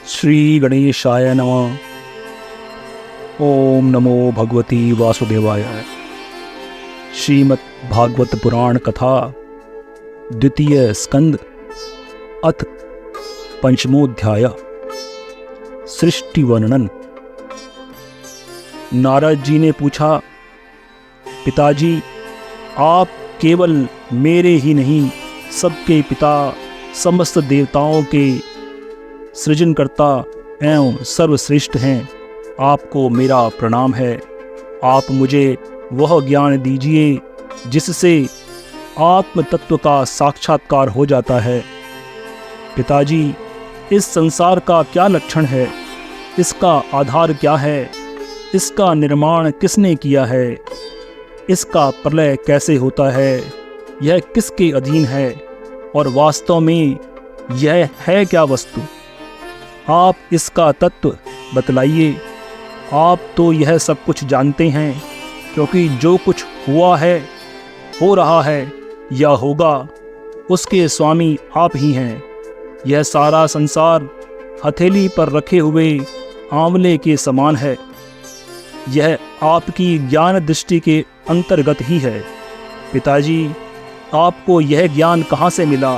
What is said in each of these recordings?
श्री गणेशाय नमः। ओम नमो भगवती वासुदेवाय। श्रीमद् भागवत पुराण कथा द्वितीय स्कंद अथ पंचमोध्याय। सृष्टि वर्णन। नारद जी ने पूछा, पिताजी, आप केवल मेरे ही नहीं सबके पिता, समस्त देवताओं के सृजनकर्ता एवं सर्वश्रेष्ठ हैं। आपको मेरा प्रणाम है। आप मुझे वह ज्ञान दीजिए जिससे आत्म तत्व का साक्षात्कार हो जाता है। पिताजी, इस संसार का क्या लक्षण है? इसका आधार क्या है? इसका निर्माण किसने किया है? इसका प्रलय कैसे होता है? यह किसके अधीन है? और वास्तव में यह है क्या वस्तु? आप इसका तत्व बतलाइए। आप तो यह सब कुछ जानते हैं, क्योंकि जो कुछ हुआ है, हो रहा है या होगा, उसके स्वामी आप ही हैं। यह सारा संसार हथेली पर रखे हुए आंवले के समान है। यह आपकी ज्ञान दृष्टि के अंतर्गत ही है। पिताजी, आपको यह ज्ञान कहाँ से मिला?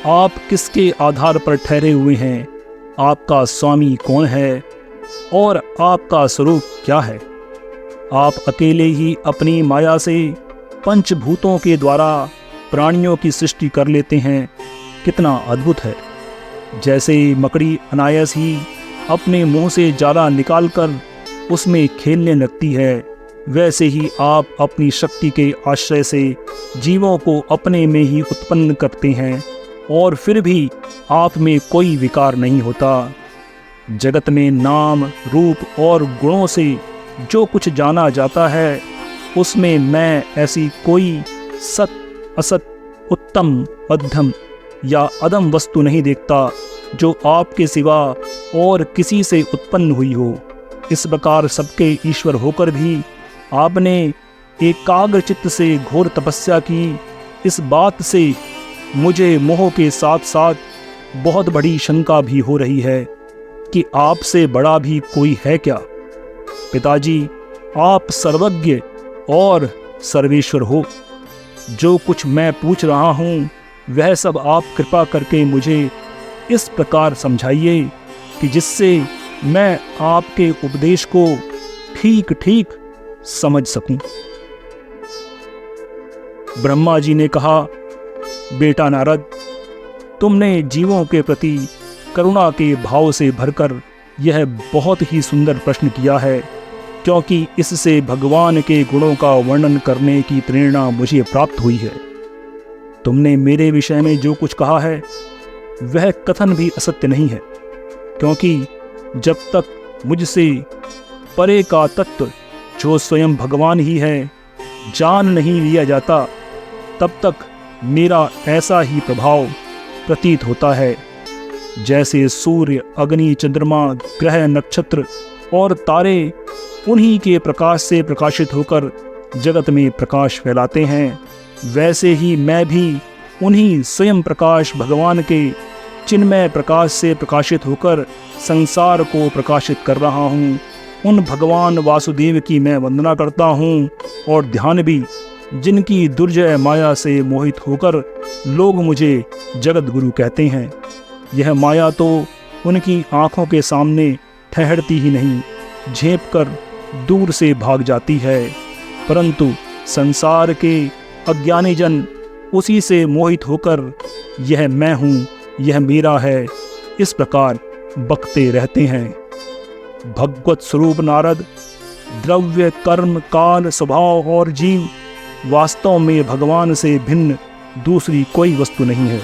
आप किसके आधार पर ठहरे हुए हैं? आपका स्वामी कौन है और आपका स्वरूप क्या है? आप अकेले ही अपनी माया से पंचभूतों के द्वारा प्राणियों की सृष्टि कर लेते हैं। कितना अद्भुत है! जैसे मकड़ी अनायास ही अपने मुंह से जाला निकालकर उसमें खेलने लगती है, वैसे ही आप अपनी शक्ति के आश्रय से जीवों को अपने में ही उत्पन्न करते हैं, और फिर भी आप में कोई विकार नहीं होता। जगत में नाम, रूप और गुणों से जो कुछ जाना जाता है, उसमें मैं ऐसी कोई सत, असत, उत्तम, मध्यम या अदम वस्तु नहीं देखता जो आपके सिवा और किसी से उत्पन्न हुई हो। इस प्रकार सबके ईश्वर होकर भी आपने एकाग्र चित्त से घोर तपस्या की। इस बात से मुझे मोह के साथ साथ बहुत बड़ी शंका भी हो रही है कि आपसे बड़ा भी कोई है क्या? पिताजी, आप सर्वज्ञ और सर्वेश्वर हो। जो कुछ मैं पूछ रहा हूँ वह सब आप कृपा करके मुझे इस प्रकार समझाइए कि जिससे मैं आपके उपदेश को ठीक ठीक समझ सकूं। ब्रह्मा जी ने कहा, बेटा नारद, तुमने जीवों के प्रति करुणा के भाव से भरकर यह बहुत ही सुंदर प्रश्न किया है, क्योंकि इससे भगवान के गुणों का वर्णन करने की प्रेरणा मुझे प्राप्त हुई है। तुमने मेरे विषय में जो कुछ कहा है वह कथन भी असत्य नहीं है, क्योंकि जब तक मुझसे परे का तत्व जो स्वयं भगवान ही है जान नहीं लिया जाता, तब तक मेरा ऐसा ही प्रभाव प्रतीत होता है। जैसे सूर्य, अग्नि, चंद्रमा, ग्रह, नक्षत्र और तारे उन्हीं के प्रकाश से प्रकाशित होकर जगत में प्रकाश फैलाते हैं, वैसे ही मैं भी उन्हीं स्वयं प्रकाश भगवान के चिन्मय प्रकाश से प्रकाशित होकर संसार को प्रकाशित कर रहा हूँ। उन भगवान वासुदेव की मैं वंदना करता हूँ और ध्यान भी, जिनकी दुर्जय माया से मोहित होकर लोग मुझे जगत गुरु कहते हैं। यह माया तो उनकी आँखों के सामने ठहरती ही नहीं, झेप कर दूर से भाग जाती है, परंतु संसार के अज्ञानी जन उसी से मोहित होकर यह मैं हूँ, यह मेरा है, इस प्रकार बकते रहते हैं। भगवत स्वरूप नारद, द्रव्य, कर्म, काल, स्वभाव और जीव वास्तव में भगवान से भिन्न दूसरी कोई वस्तु नहीं है।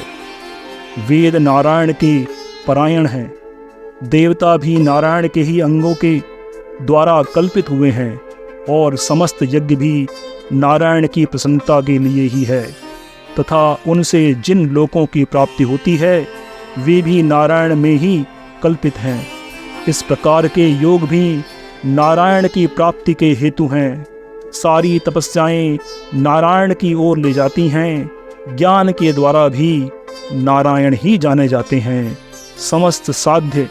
वेद नारायण के परायण हैं। देवता भी नारायण के ही अंगों के द्वारा कल्पित हुए हैं, और समस्त यज्ञ भी नारायण की प्रसन्नता के लिए ही है, तथा उनसे जिन लोकों की प्राप्ति होती है वे भी नारायण में ही कल्पित हैं। इस प्रकार के योग भी नारायण की प्राप्ति के हेतु हैं। सारी तपस्याएं नारायण की ओर ले जाती हैं। ज्ञान के द्वारा भी नारायण ही जाने जाते हैं। समस्त साध्य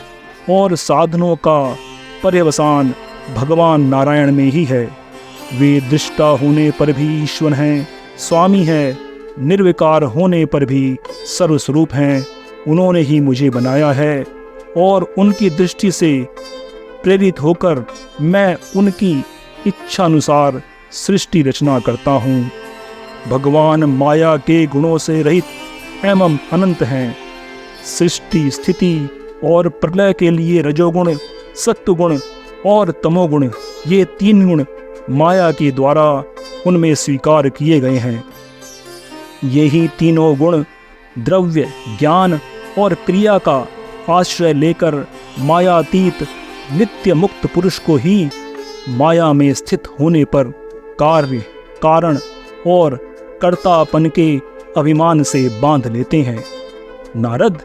और साधनों का पर्यवसान भगवान नारायण में ही है। वे दृष्टा होने पर भी ईश्वर हैं, स्वामी हैं, निर्विकार होने पर भी सर्वस्वरूप हैं। उन्होंने ही मुझे बनाया है और उनकी दृष्टि से प्रेरित होकर मैं उनकी इच्छानुसार सृष्टि रचना करता हूँ। भगवान माया के गुणों से रहित एवं अनंत हैं। सृष्टि, स्थिति और प्रलय के लिए रजोगुण, सत्वगुण और तमोगुण, ये 3 गुण माया के द्वारा उनमें स्वीकार किए गए हैं। यही तीनों गुण द्रव्य, ज्ञान और क्रिया का आश्रय लेकर मायातीत नित्य मुक्त पुरुष को ही माया में स्थित होने पर कार्य, कारण और कर्तापन के अभिमान से बांध लेते हैं। नारद,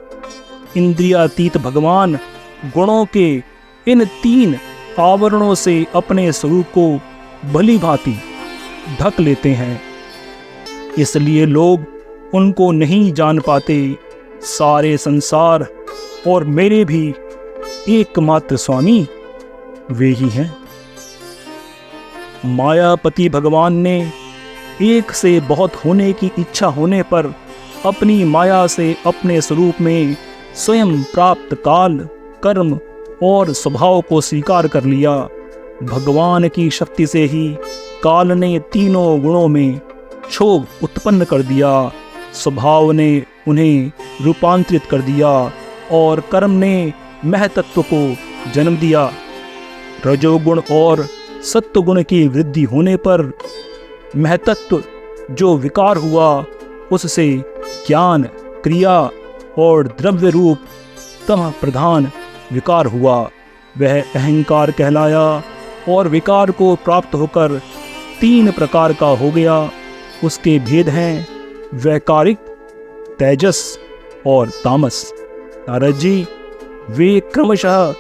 इंद्रियातीत भगवान गुणों के इन 3 आवरणों से अपने स्वरूप को भली भांति ढक लेते हैं, इसलिए लोग उनको नहीं जान पाते। सारे संसार और मेरे भी एकमात्र स्वामी वे ही हैं। मायापति भगवान ने एक से बहुत होने की इच्छा होने पर अपनी माया से अपने स्वरूप में स्वयं प्राप्त काल, कर्म और स्वभाव को स्वीकार कर लिया। भगवान की शक्ति से ही काल ने तीनों गुणों में क्षोभ उत्पन्न कर दिया, स्वभाव ने उन्हें रूपांतरित कर दिया और कर्म ने महतत्व को जन्म दिया। रजोगुण और सत्वगुण की वृद्धि होने पर महतत्व जो विकार हुआ, उससे ज्ञान, क्रिया और द्रव्य रूप तमः प्रधान विकार हुआ। वह अहंकार कहलाया और विकार को प्राप्त होकर 3 प्रकार का हो गया। उसके भेद हैं वैकारिक, तेजस और तामस। नारद जी, वे क्रमशः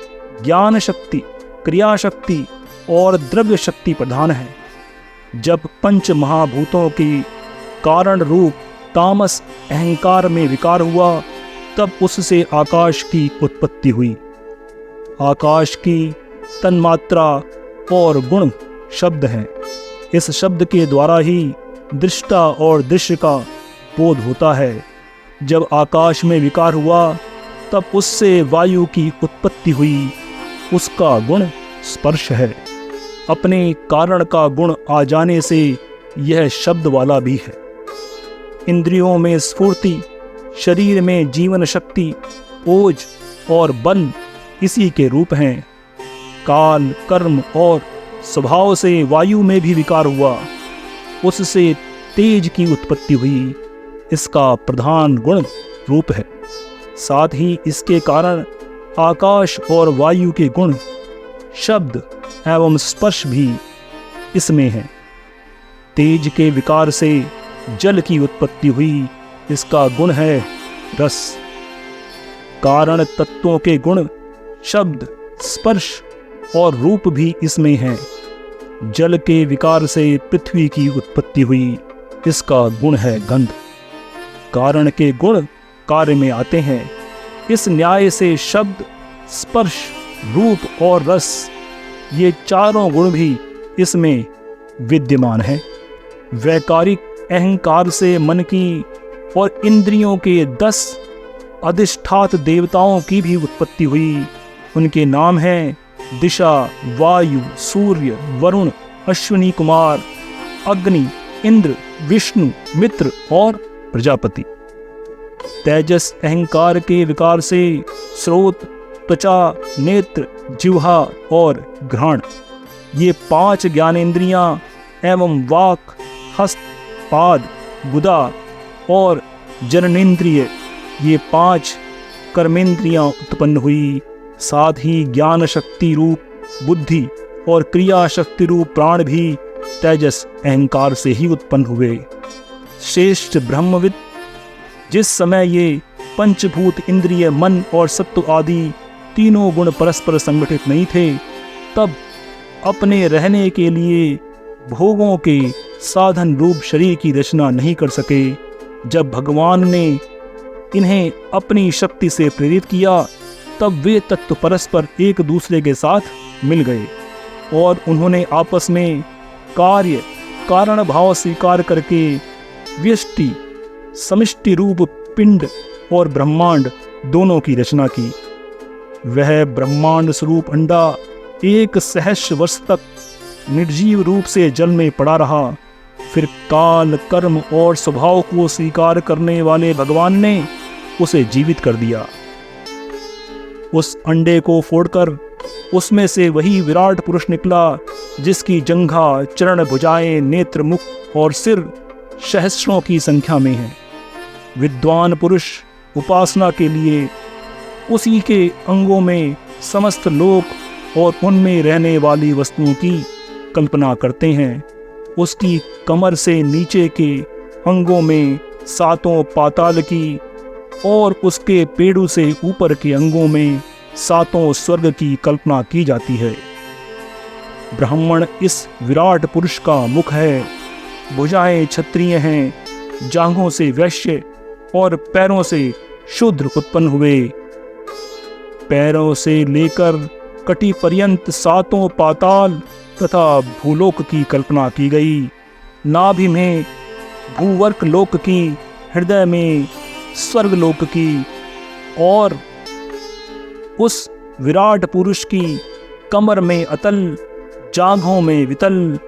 ज्ञान शक्ति, क्रिया शक्ति और द्रव्य शक्ति प्रधान हैं। जब 5 महाभूतों की कारण रूप तामस अहंकार में विकार हुआ, तब उससे आकाश की उत्पत्ति हुई। आकाश की तन्मात्रा और गुण शब्द हैं। इस शब्द के द्वारा ही दृष्टा और दृश्य का बोध होता है। जब आकाश में विकार हुआ, तब उससे वायु की उत्पत्ति हुई। उसका गुण स्पर्श है। अपने कारण का गुण आ जाने से यह शब्द वाला भी है। इंद्रियों में स्फूर्ति, शरीर में जीवन शक्ति, ओज और बल इसी के रूप हैं। काल, कर्म और स्वभाव से वायु में भी विकार हुआ, उससे तेज की उत्पत्ति हुई। इसका प्रधान गुण रूप है। साथ ही इसके कारण आकाश और वायु के गुण, शब्द एवं स्पर्श भी इसमें है। तेज के विकार से जल की उत्पत्ति हुई। इसका गुण है रस। कारण तत्वों के गुण, शब्द, स्पर्श और रूप भी इसमें हैं। जल के विकार से पृथ्वी की उत्पत्ति हुई। इसका गुण है गंध। कारण के गुण कार्य में आते हैं। इस न्याय से शब्द, स्पर्श, रूप और रस, ये चारों गुण भी इसमें विद्यमान हैं। वैकारिक अहंकार से मन की और इंद्रियों के 10 अधिष्ठात देवताओं की भी उत्पत्ति हुई। उनके नाम हैं दिशा, वायु, सूर्य, वरुण, अश्विनी कुमार, अग्नि, इंद्र, विष्णु, मित्र और प्रजापति। तेजस अहंकार के विकार से स्रोत, त्वचा, नेत्र, जिह्वा और घ्राण, ये 5 ज्ञानेंद्रियां एवं वाक, हस्त, पाद, गुदा और जननेन्द्रिय, ये 5 कर्मेंद्रियां उत्पन्न हुई। साथ ही ज्ञान शक्ति रूप बुद्धि और क्रिया शक्ति रूप प्राण भी तेजस अहंकार से ही उत्पन्न हुए। श्रेष्ठ ब्रह्मविद, जिस समय ये पंचभूत इंद्रिय, मन और सत्व आदि तीनों गुण परस्पर संगठित नहीं थे, तब अपने रहने के लिए भोगों के साधन रूप शरीर की रचना नहीं कर सके। जब भगवान ने इन्हें अपनी शक्ति से प्रेरित किया, तब वे तत्व परस्पर एक दूसरे के साथ मिल गए और उन्होंने आपस में कार्य कारण भाव स्वीकार करके व्यष्टि समष्टि रूप पिंड और ब्रह्मांड दोनों की रचना की। वह ब्रह्मांड स्वरूप अंडा एक सहस्र वर्ष तक निर्जीव रूप से जल में पड़ा रहा। फिर काल कर्म और स्वभाव को स्वीकार करने वाले भगवान ने उसे जीवित कर दिया। उस अंडे को फोड़कर उसमें से वही विराट पुरुष निकला जिसकी जंघा, चरण, भुजाएं, नेत्र, मुख और सिर सहस्रों की संख्या में है। विद्वान पुरुष उपासना के लिए उसी के अंगों में समस्त लोक और उनमें रहने वाली वस्तुओं की कल्पना करते हैं। उसकी कमर से नीचे के अंगों में सातों पाताल की और उसके पेड़ों से ऊपर के अंगों में सातों स्वर्ग की कल्पना की जाती है। ब्राह्मण इस विराट पुरुष का मुख है, भुजाएं क्षत्रिय हैं, जांघों से वैश्य और पैरों से शूद्र उत्पन्न हुए। पैरों से लेकर कटी पर्यंत सातों पाताल तथा भूलोक की कल्पना की गई। नाभि में भूवर्क लोक की, हृदय में स्वर्ग लोक की और उस विराट पुरुष की कमर में अतल, जांघों में वितल,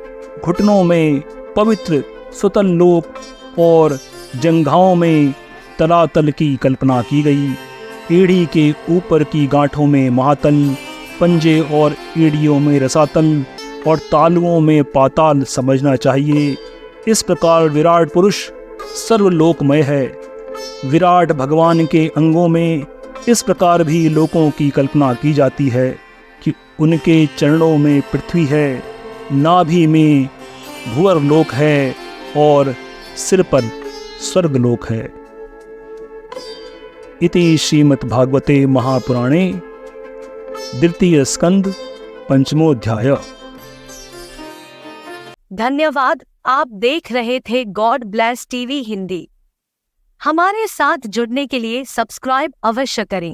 घुटनों में पवित्र सुतल लोक और जंघाओं में तलातल की कल्पना की गई। एड़ी के ऊपर की गांठों में महातल, पंजे और एड़ियों में रसातल और तालुओं में पाताल समझना चाहिए। इस प्रकार विराट पुरुष सर्वलोकमय है। विराट भगवान के अंगों में इस प्रकार भी लोकों की कल्पना की जाती है कि उनके चरणों में पृथ्वी है, नाभि में भूवर लोक है और सिर पर स्वर्गलोक है। इति श्रीमद्भागवते महापुराणे द्वितीय स्कंद पंचमोध्याय। धन्यवाद। आप देख रहे थे गॉड ब्लेस टीवी हिंदी। हमारे साथ जुड़ने के लिए सब्सक्राइब अवश्य करें।